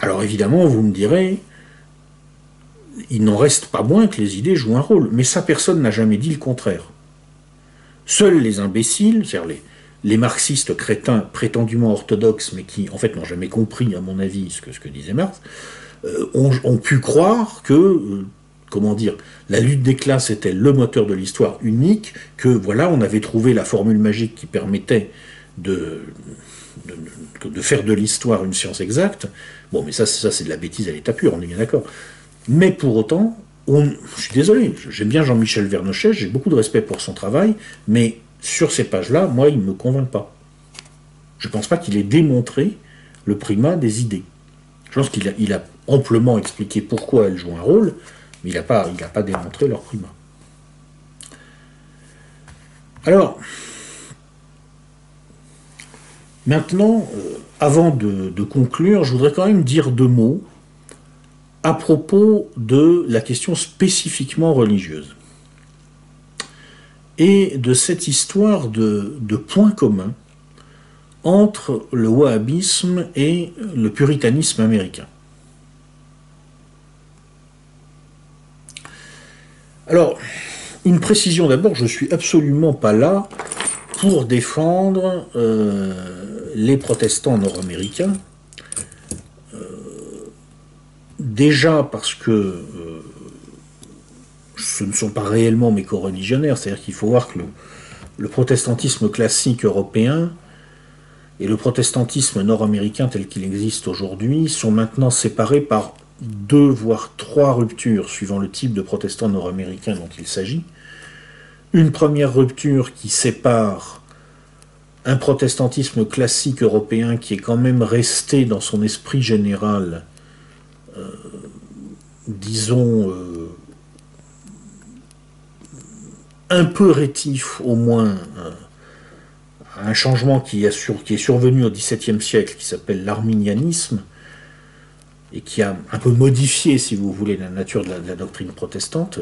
Alors évidemment, vous me direz, il n'en reste pas moins que les idées jouent un rôle, mais ça, personne n'a jamais dit le contraire. Seuls les imbéciles, c'est-à-dire les marxistes crétins prétendument orthodoxes, mais qui en fait n'ont jamais compris, à mon avis, ce que disait Marx, ont pu croire que, comment dire, la lutte des classes était le moteur de l'histoire unique, que voilà, on avait trouvé la formule magique qui permettait de faire de l'histoire une science exacte. Bon, mais ça c'est de la bêtise à l'état pur, on est bien d'accord. Mais pour autant, je suis désolé, j'aime bien Jean-Michel Vernochet, j'ai beaucoup de respect pour son travail, mais sur ces pages-là, moi, il ne me convainc pas. Je ne pense pas qu'il ait démontré le primat des idées. Je pense qu'il a amplement expliqué pourquoi elles jouent un rôle, mais il n'a pas démontré leur primat. Alors, maintenant, avant de conclure, je voudrais quand même dire deux mots à propos de la question spécifiquement religieuse et de cette histoire de points communs entre le wahhabisme et le puritanisme américain. Alors, une précision d'abord, je ne suis absolument pas là pour défendre les protestants nord-américains. Déjà parce que ce ne sont pas réellement mes coreligionnaires, c'est-à-dire qu'il faut voir que le protestantisme classique européen et le protestantisme nord-américain tel qu'il existe aujourd'hui sont maintenant séparés par 2 voire 3 ruptures suivant le type de protestant nord-américain dont il s'agit. Une première rupture qui sépare un protestantisme classique européen qui est quand même resté dans son esprit général, disons, un peu rétif au moins à un changement qui est survenu au XVIIe siècle, qui s'appelle l'arminianisme, et qui a un peu modifié, si vous voulez, la nature de la doctrine protestante.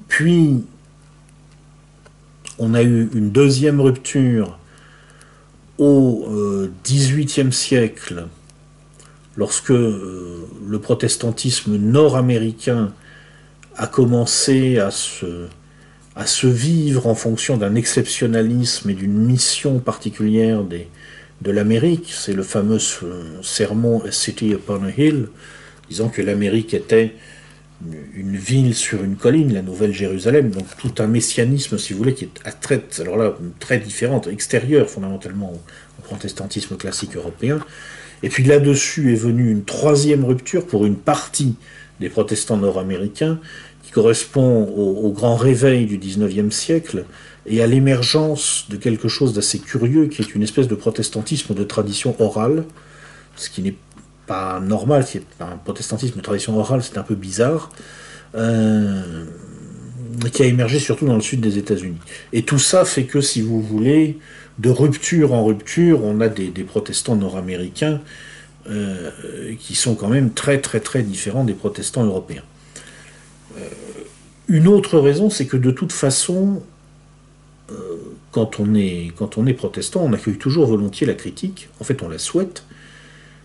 Puis, on a eu une deuxième rupture au XVIIIe siècle, lorsque le protestantisme nord-américain a commencé à se vivre en fonction d'un exceptionnalisme et d'une mission particulière de l'Amérique. C'est le fameux sermon A City Upon a Hill, disant que l'Amérique était une ville sur une colline, la Nouvelle Jérusalem, donc tout un messianisme, si vous voulez, qui est alors là, très différente, extérieure fondamentalement au protestantisme classique européen. Et puis là-dessus est venue une troisième rupture pour une partie des protestants nord-américains, qui correspond au grand réveil du XIXe siècle et à l'émergence de quelque chose d'assez curieux, qui est une espèce de protestantisme de tradition orale, ce qui n'est pas normal, c'est un protestantisme de tradition orale, c'est un peu bizarre, qui a émergé surtout dans le sud des États-Unis. Et tout ça fait que, si vous voulez, de rupture en rupture, on a des protestants nord-américains qui sont quand même très très très différents des protestants européens. Une autre raison, c'est que de toute façon, quand on est protestant, on accueille toujours volontiers la critique, en fait on la souhaite,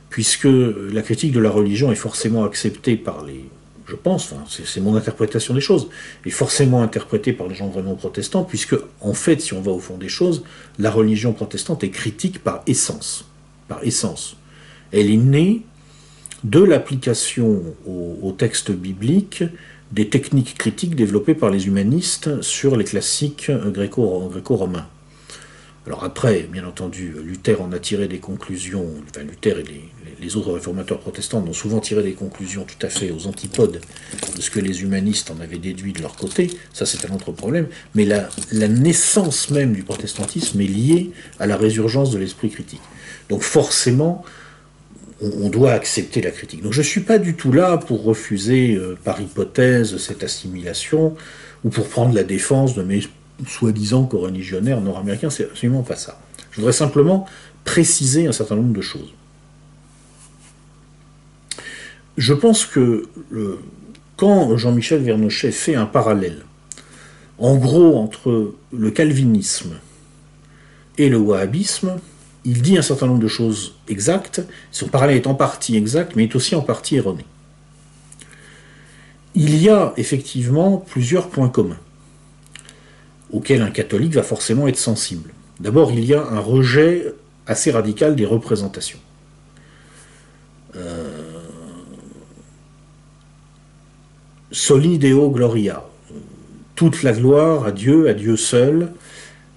puisque la critique de la religion est forcément acceptée par les... Je pense, enfin, c'est mon interprétation des choses, est forcément interprétée par les gens vraiment protestants, puisque, en fait, si on va au fond des choses, la religion protestante est critique par essence. Par essence. Elle est née de l'application au texte biblique des techniques critiques développées par les humanistes sur les classiques gréco-romains. Alors après, bien entendu, Luther en a tiré des conclusions, enfin Luther et les autres réformateurs protestants ont souvent tiré des conclusions tout à fait aux antipodes de ce que les humanistes en avaient déduit de leur côté, ça c'est un autre problème, mais la naissance même du protestantisme est liée à la résurgence de l'esprit critique. Donc forcément, on doit accepter la critique. Donc je ne suis pas du tout là pour refuser par hypothèse cette assimilation, ou pour prendre la défense de mes soi-disant coreligionnaires nord-américains, c'est absolument pas ça. Je voudrais simplement préciser un certain nombre de choses. Je pense que quand Jean-Michel Vernochet fait un parallèle, en gros, entre le calvinisme et le wahhabisme, il dit un certain nombre de choses exactes. Son parallèle est en partie exact, mais est aussi en partie erroné. Il y a effectivement plusieurs points communs auxquels un catholique va forcément être sensible. D'abord, il y a un rejet assez radical des représentations. Soli Deo Gloria. Toute la gloire à Dieu seul,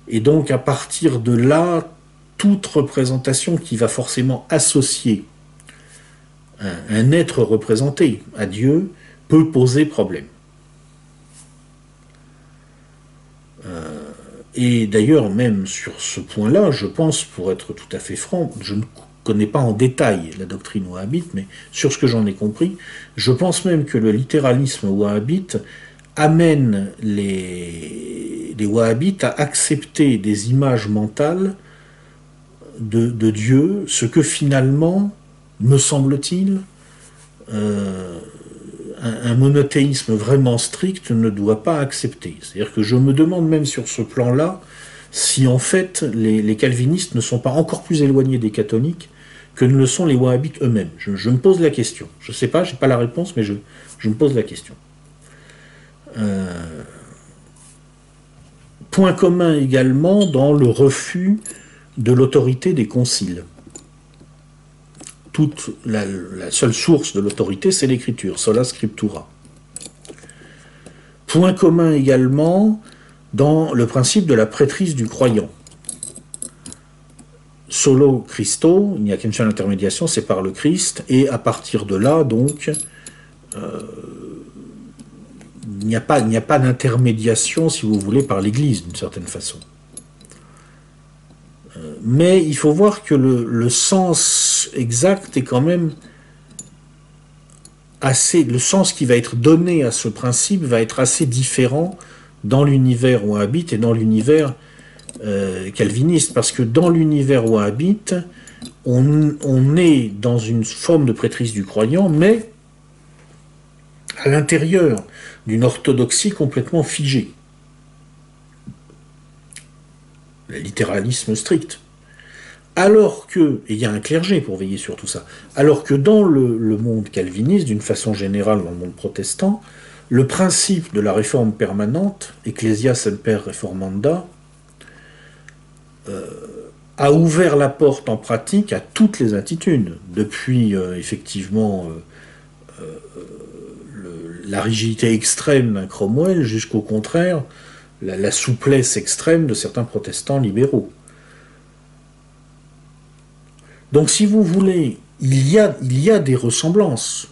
et donc à partir de là, toute représentation qui va forcément associer un être représenté à Dieu peut poser problème. Et d'ailleurs, même sur ce point-là, je pense, pour être tout à fait franc, je ne connais pas en détail la doctrine wahhabite, mais sur ce que j'en ai compris, je pense même que le littéralisme wahhabite amène les wahhabites à accepter des images mentales de Dieu, ce que finalement, me semble-t-il, un monothéisme vraiment strict ne doit pas accepter. C'est-à-dire que je me demande même sur ce plan-là si en fait les calvinistes ne sont pas encore plus éloignés des catholiques que ne le sont les wahhabites eux-mêmes. Je me pose la question. Je ne sais pas, je n'ai pas la réponse, mais je me pose la question. Point commun également dans le refus de l'autorité des conciles. La seule source de l'autorité, c'est l'écriture, sola scriptura. Point commun également dans le principe de la prêtrise du croyant. Solo Christo, il n'y a qu'une seule intermédiation, c'est par le Christ, et à partir de là, donc, il n'y a pas d'intermédiation, si vous voulez, par l'Église, d'une certaine façon. Mais il faut voir que le sens exact est quand même assez... Le sens qui va être donné à ce principe va être assez différent dans l'univers où on habite et dans l'univers calviniste. Parce que dans l'univers où on habite, on est dans une forme de prêtrise du croyant, mais à l'intérieur d'une orthodoxie complètement figée. Le littéralisme strict. Alors que, et il y a un clergé pour veiller sur tout ça, alors que dans le monde calviniste, d'une façon générale dans le monde protestant, le principe de la réforme permanente, Ecclesia Semper Reformanda, a ouvert la porte en pratique à toutes les attitudes, depuis effectivement la rigidité extrême d'un Cromwell jusqu'au contraire, la souplesse extrême de certains protestants libéraux. Donc si vous voulez, il y a des ressemblances.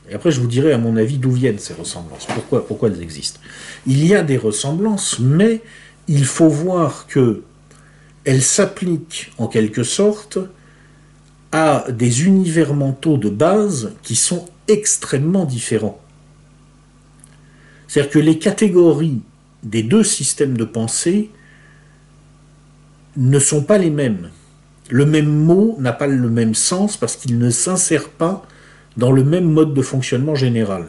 Et après je vous dirai à mon avis d'où viennent ces ressemblances, pourquoi elles existent. Il y a des ressemblances, mais il faut voir que elles s'appliquent en quelque sorte à des univers mentaux de base qui sont extrêmement différents. C'est-à-dire que les catégories des deux systèmes de pensée ne sont pas les mêmes. Le même mot n'a pas le même sens parce qu'il ne s'insère pas dans le même mode de fonctionnement général.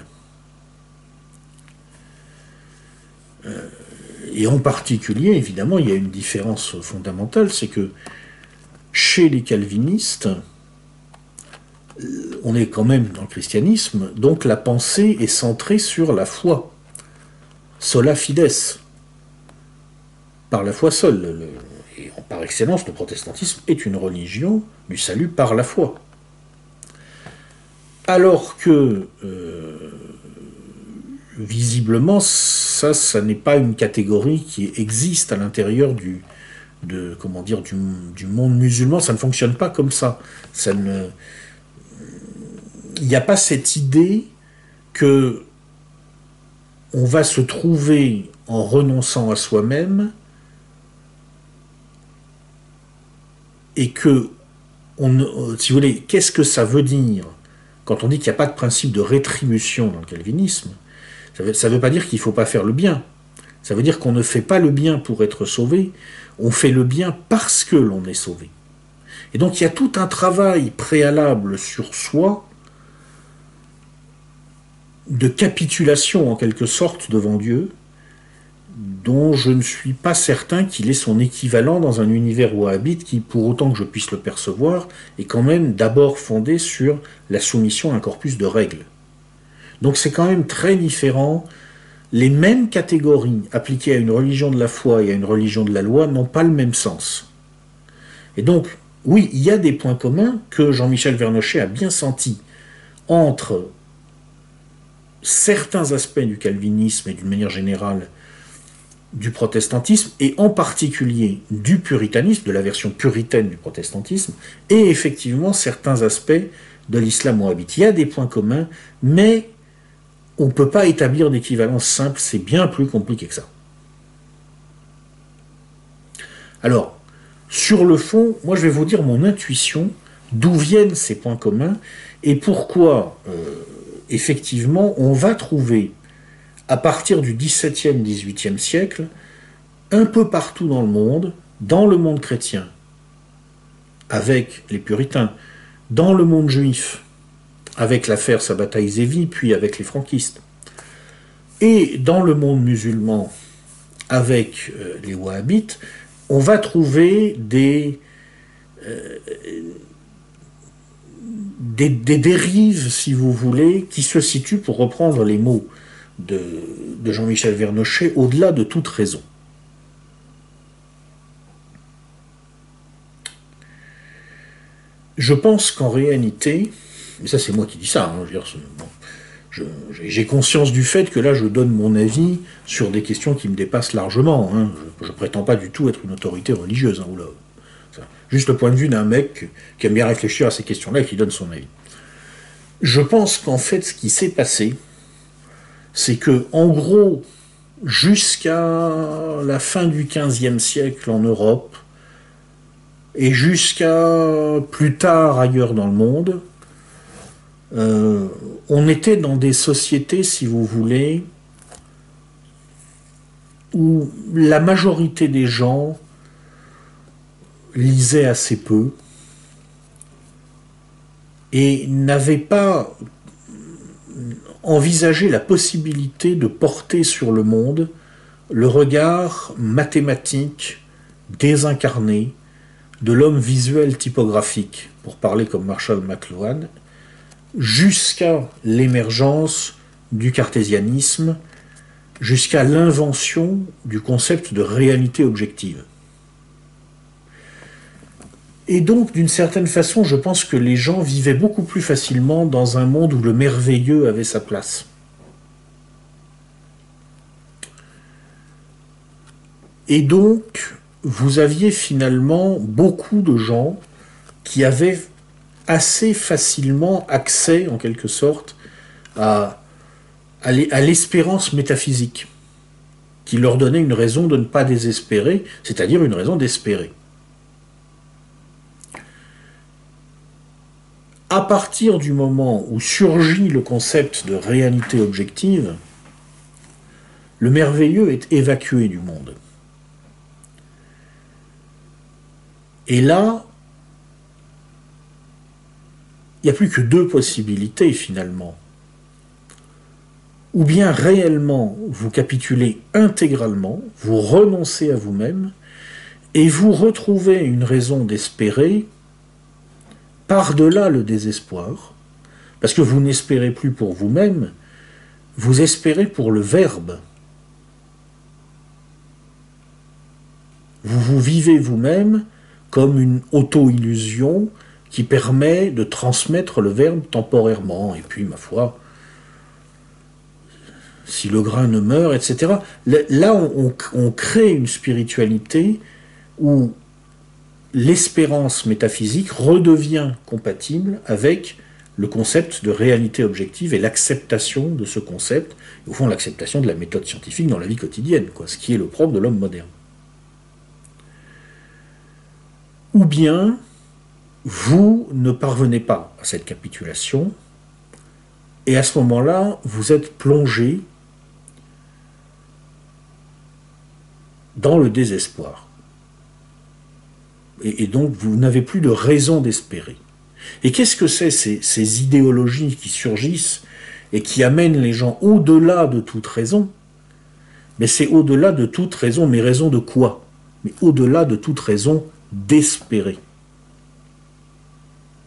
Et en particulier, évidemment, il y a une différence fondamentale, c'est que chez les calvinistes, on est quand même dans le christianisme, donc la pensée est centrée sur la foi. Sola fides. Par la foi seule. Et par excellence, le protestantisme est une religion du salut par la foi. Alors que, visiblement, ça n'est pas une catégorie qui existe à l'intérieur du monde musulman. Ça ne fonctionne pas comme ça. Il n'y a pas cette idée que on va se trouver en renonçant à soi-même et que, si vous voulez, qu'est-ce que ça veut dire quand on dit qu'il n'y a pas de principe de rétribution dans le calvinisme? Ça ne veut pas dire qu'il ne faut pas faire le bien. Ça veut dire qu'on ne fait pas le bien pour être sauvé, on fait le bien parce que l'on est sauvé. Et donc il y a tout un travail préalable sur soi, de capitulation en quelque sorte devant Dieu, dont je ne suis pas certain qu'il ait son équivalent dans un univers où on habite, qui, pour autant que je puisse le percevoir, est quand même d'abord fondé sur la soumission à un corpus de règles. Donc c'est quand même très différent. Les mêmes catégories appliquées à une religion de la foi et à une religion de la loi n'ont pas le même sens. Et donc, oui, il y a des points communs que Jean-Michel Vernochet a bien sentis entre certains aspects du calvinisme et d'une manière générale du protestantisme, et en particulier du puritanisme, de la version puritaine du protestantisme, et effectivement certains aspects de l'islam wahhabite. Il y a des points communs, mais on ne peut pas établir d'équivalence simple, c'est bien plus compliqué que ça. Alors, sur le fond, moi je vais vous dire mon intuition, d'où viennent ces points communs, et pourquoi, effectivement, on va trouver, à partir du XVIIe, XVIIIe siècle, un peu partout dans le monde chrétien, avec les puritains, dans le monde juif, avec l'affaire Sabataï-Zevi, puis avec les franquistes, et dans le monde musulman, avec les wahhabites, on va trouver des dérives, si vous voulez, qui se situent, pour reprendre les mots de Jean-Michel Vernochet, au-delà de toute raison. Je pense qu'en réalité, mais ça c'est moi qui dis ça, hein, je veux dire, bon, j'ai conscience du fait que là je donne mon avis sur des questions qui me dépassent largement. Hein. Je prétends pas du tout être une autorité religieuse. Hein, juste le point de vue d'un mec qui aime bien réfléchir à ces questions-là et qui donne son avis. Je pense qu'en fait ce qui s'est passé, c'est que en gros, jusqu'à la fin du XVe siècle en Europe, et jusqu'à plus tard ailleurs dans le monde, on était dans des sociétés, si vous voulez, où la majorité des gens lisaient assez peu et n'avaient pas envisagé la possibilité de porter sur le monde le regard mathématique, désincarné, de l'homme visuel typographique, pour parler comme Marshall McLuhan, jusqu'à l'émergence du cartésianisme, jusqu'à l'invention du concept de réalité objective. Et donc, d'une certaine façon, je pense que les gens vivaient beaucoup plus facilement dans un monde où le merveilleux avait sa place. Et donc, vous aviez finalement beaucoup de gens qui avaient assez facilement accès, en quelque sorte, à l'espérance métaphysique, qui leur donnait une raison de ne pas désespérer, c'est-à-dire une raison d'espérer. À partir du moment où surgit le concept de réalité objective, le merveilleux est évacué du monde. Et là, il n'y a plus que deux possibilités finalement. Ou bien réellement vous capitulez intégralement, vous renoncez à vous-même, et vous retrouvez une raison d'espérer par-delà le désespoir, parce que vous n'espérez plus pour vous-même, vous espérez pour le Verbe. Vous vous vivez vous-même comme une auto-illusion qui permet de transmettre le Verbe temporairement. Et puis, ma foi, si le grain ne meurt, etc. Là, on crée une spiritualité où l'espérance métaphysique redevient compatible avec le concept de réalité objective et l'acceptation de ce concept, au fond l'acceptation de la méthode scientifique dans la vie quotidienne, ce qui est le propre de l'homme moderne. Ou bien, vous ne parvenez pas à cette capitulation, et à ce moment-là, vous êtes plongé dans le désespoir. Et donc, vous n'avez plus de raison d'espérer. Et qu'est-ce que c'est ces idéologies qui surgissent et qui amènent les gens au-delà de toute raison? Mais c'est au-delà de toute raison, mais raison de quoi? Mais au-delà de toute raison d'espérer.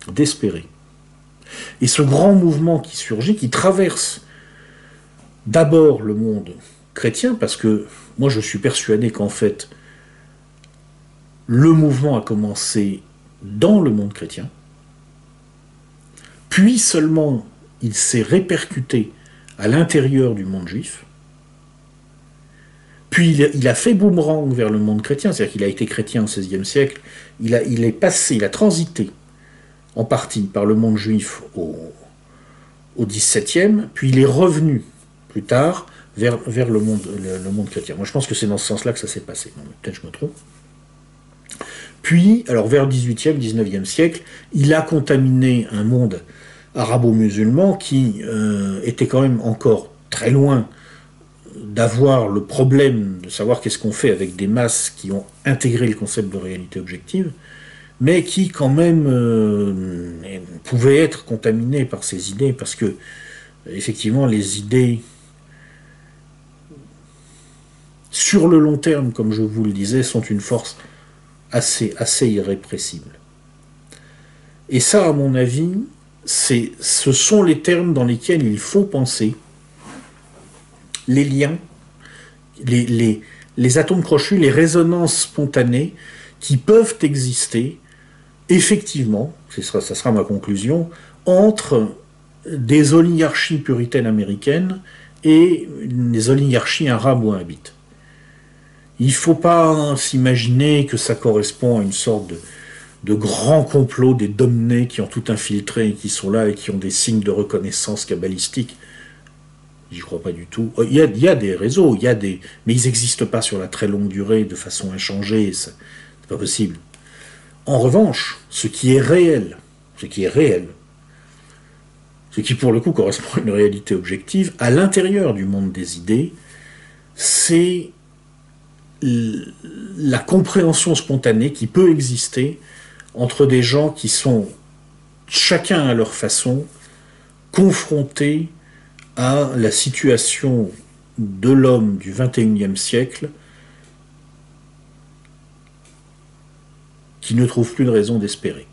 D'espérer. Et ce grand mouvement qui surgit, qui traverse d'abord le monde chrétien, parce que moi je suis persuadé qu'en fait, le mouvement a commencé dans le monde chrétien, puis seulement il s'est répercuté à l'intérieur du monde juif, puis il a fait boomerang vers le monde chrétien, c'est-à-dire qu'il a été chrétien au XVIe siècle, il a transité en partie par le monde juif au XVIIe, puis il est revenu plus tard vers le monde chrétien. Moi je pense que c'est dans ce sens-là que ça s'est passé, peut-être je me trompe. Puis, alors vers le XVIIIe, XIXe siècle, il a contaminé un monde arabo-musulman qui était quand même encore très loin d'avoir le problème de savoir qu'est-ce qu'on fait avec des masses qui ont intégré le concept de réalité objective, mais qui quand même pouvaient être contaminées par ces idées, parce que effectivement les idées sur le long terme, comme je vous le disais, sont une force assez irrépressible. Et ça, à mon avis, ce sont les termes dans lesquels il faut penser les liens, les atomes crochus, les résonances spontanées qui peuvent exister, effectivement, ça sera ma conclusion, entre des oligarchies puritaines américaines et des oligarchies arabes wahhabites. Il ne faut pas s'imaginer que ça correspond à une sorte de grand complot des dominés qui ont tout infiltré et qui sont là et qui ont des signes de reconnaissance kabbalistique. J'y crois pas du tout. Il y a des réseaux, mais ils n'existent pas sur la très longue durée de façon inchangée. C'est pas possible. En revanche, ce qui est réel, ce qui pour le coup correspond à une réalité objective, à l'intérieur du monde des idées, c'est la compréhension spontanée qui peut exister entre des gens qui sont, chacun à leur façon, confrontés à la situation de l'homme du XXIe siècle qui ne trouve plus de raison d'espérer.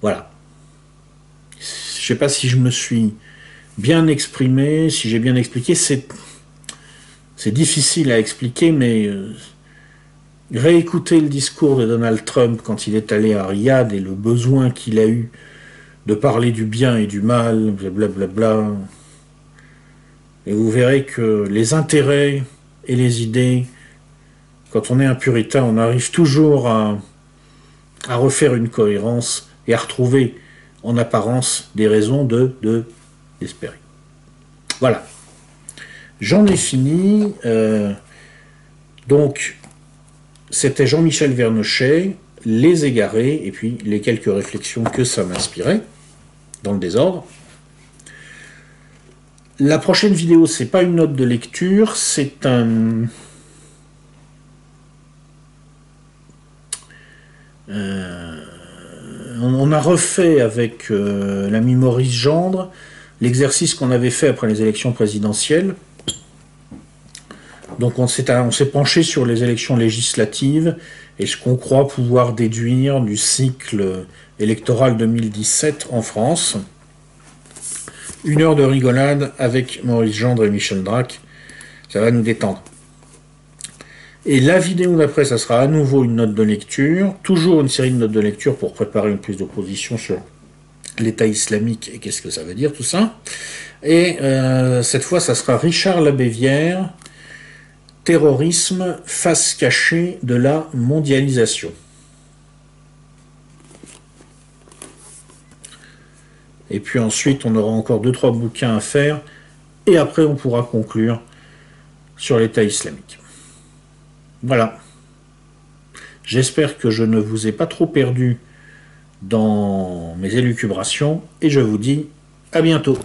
Voilà. Je ne sais pas si je me suis bien exprimé, si j'ai bien expliqué. C'est difficile à expliquer, mais réécouter le discours de Donald Trump quand il est allé à Riyad et le besoin qu'il a eu de parler du bien et du mal, blablabla. Et vous verrez que les intérêts et les idées, quand on est un puritain, on arrive toujours à refaire une cohérence et à retrouver en apparence des raisons d'espérer. Voilà. J'en ai fini. Donc, c'était Jean-Michel Vernochet, Les Égarés, et puis les quelques réflexions que ça m'inspirait, dans le désordre. La prochaine vidéo, c'est pas une note de lecture, c'est un... on a refait avec l'ami Maurice Gendre l'exercice qu'on avait fait après les élections présidentielles. Donc on s'est penché sur les élections législatives et ce qu'on croit pouvoir déduire du cycle électoral 2017 en France. 1 heure de rigolade avec Maurice Gendre et Michel Drac. Ça va nous détendre. Et la vidéo d'après, ça sera à nouveau une note de lecture. Toujours une série de notes de lecture pour préparer une prise d'opposition sur l'État islamique et qu'est-ce que ça veut dire tout ça. Et cette fois, ça sera Richard Labévière, Terrorisme, face cachée de la mondialisation. Et puis ensuite, on aura encore 2-3 bouquins à faire. Et après, on pourra conclure sur l'État islamique. Voilà. J'espère que je ne vous ai pas trop perdu dans mes élucubrations. Et je vous dis à bientôt.